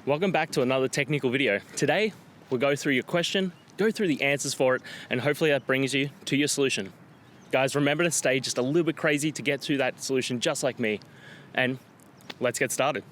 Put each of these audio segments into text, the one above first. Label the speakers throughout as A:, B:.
A: Welcome back to another technical video. Today, we'll go through your question, go through the answers for it, and hopefully that brings you to your solution. Guys, remember to stay just a little bit crazy to get to that solution just like me. And let's get started.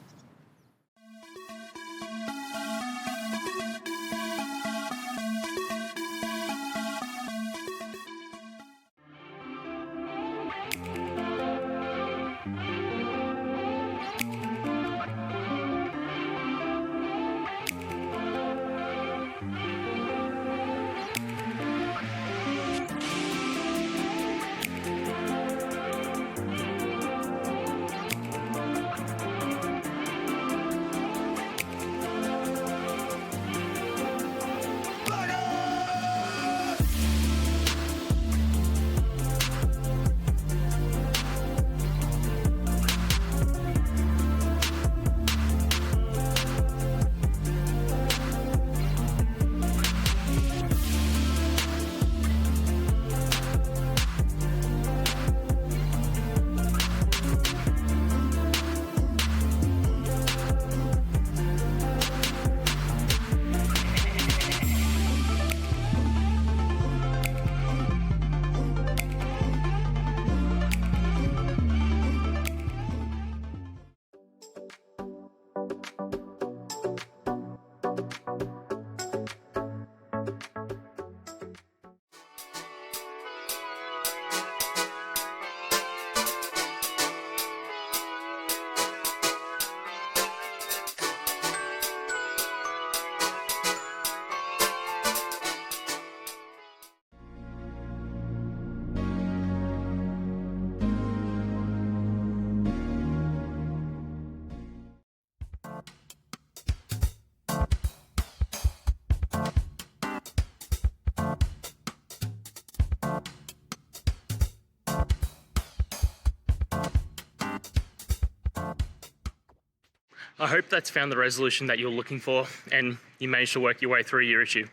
A: I hope that's found the resolution that you're looking for and you managed to work your way through your issue.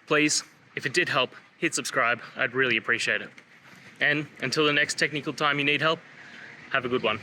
A: Please, if it did help, hit subscribe. I'd really appreciate it. And until the next technical time you need help, have a good one.